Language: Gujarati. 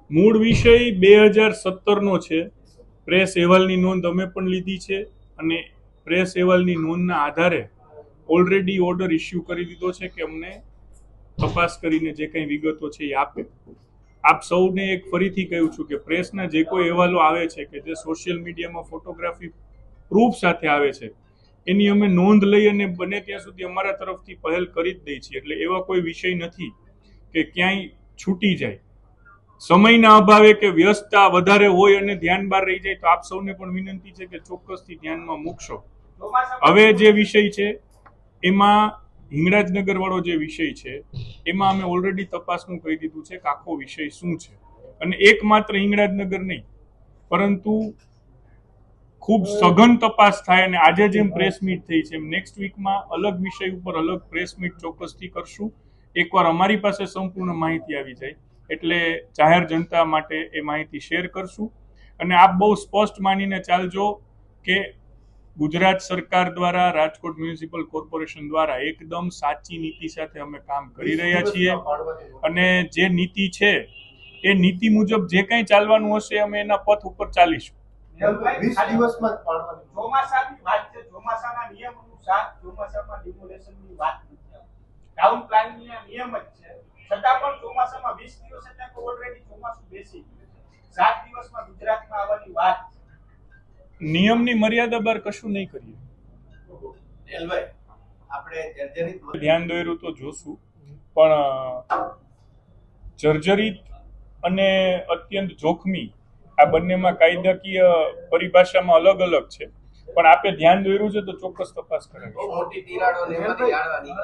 મૂળ વિષય 2017નો છે. પ્રેસ અહેવાલની નોંધ અમે પણ લીધી છે અને પ્રેસ અહેવાલની નોંધના આધારે ઓલરેડી ઓર્ડર ઇસ્યુ કરી દીધો છે કે અમને તપાસ કરીને જે કંઈ વિગતો છે એ આપે. આપ સૌને એક ફરીથી કહું છું કે પ્રેસના જે કોઈ અહેવાલો આવે છે કે જે સોશિયલ મીડિયામાં ફોટોગ્રાફી પ્રૂફ સાથે આવે છે એની અમે નોંધ લઈ અને બને ત્યાં સુધી અમારા તરફથી પહેલ કરી જ દઈ છીએ. એટલે એવા કોઈ વિષય નથી કે ક્યાંય છૂટી જાય. સમયના અભાવે કે વ્યસ્તતા વધારે હોય અને ધ્યાન બહાર રહી જાય તો આપ સૌને પણ વિનંતી છે કે ચોક્કસથી ધ્યાનમાં મૂકશો. હવે જે વિષય છે એમાં હિંગળાજનગર વાળો જે વિષય છે એમાં અમે ઓલરેડી તપાસનું કહી દીધું છે કે આખો વિષય શું છે. અને એકમાત્ર હિંગળાજનગર નહીં પરંતુ ખૂબ સઘન તપાસ થાય અને આજે જેમ પ્રેસ મીટ થઈ છે એમ નેક્સ્ટ વીકમાં અલગ વિષય ઉપર અલગ પ્રેસ મીટ ચોક્કસથી કરશું. એકવાર અમારી પાસે સંપૂર્ણ માહિતી આવી જાય એટલે જાહેર જનતા માટે એ માહિતી શેર કરશું. અને આપ બહુ સ્પષ્ટ માનીને ચાલજો કે ગુજરાત સરકાર દ્વારા રાજકોટ મ્યુનિસિપલ કોર્પોરેશન દ્વારા એકદમ સાચી નીતિ સાથે અમે કામ કરી રહ્યા છીએ અને જે નીતિ છે એ નીતિ મુજબ જે કંઈ ચાલવાનું હશે અમે એના પથ ઉપર ચાલીશું. 20 દિવસમાં જ પાડવાની ચોમાસાની વાત છે. ચોમાસાના નિયમ અનુસાર ચોમાસામાં ડિમોલેશનની વાત નથી. ટાઉન પ્લાનિંગના નિયમ જ છે. છતાં પણ ચોમાસામાં 20 દિવસ એટલે કે ઓલરેડી ચોમાસું બેસી ગયું છે. 7 દિવસમાં ગુજરાતમાં આવવાની વાત છે. નિયમની મર્યાદા બહાર કશું નહીં કરીએ. એલભાઈ આપણે જર્જરિત ધ્યાન દોર્યું તો જોશું પણ જર્જરિત અને અત્યંત જોખમી આ બંનેમાં કાયદાકીય પરિભાષામાં અલગ અલગ છે. પણ આપે ધ્યાન દોર્યું છે તો ચોક્કસ તપાસ કરાવીશું. મોટી તિરાડો ને બધી જાણવાની